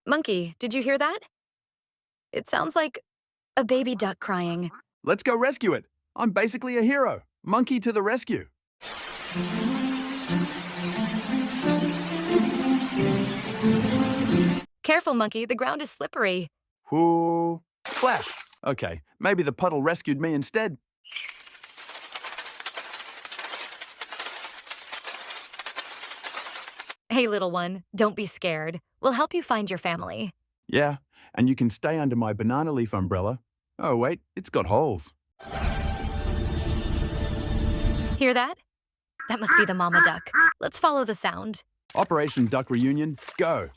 Monkey, did you hear that? It sounds like a baby duck crying. Let's go rescue it. I'm basically a hero. Monkey to the rescue. Careful, Monkey, the ground is slippery. Whoo. Splash. Okay, maybe the puddle rescued me instead. Hey, little one, don't be scared. We'll help you find your family. Yeah, and you can stay under my banana leaf umbrella. Oh, wait, it's got holes. Hear that? That must be the mama duck. Let's follow the sound. Operation Duck Reunion, go.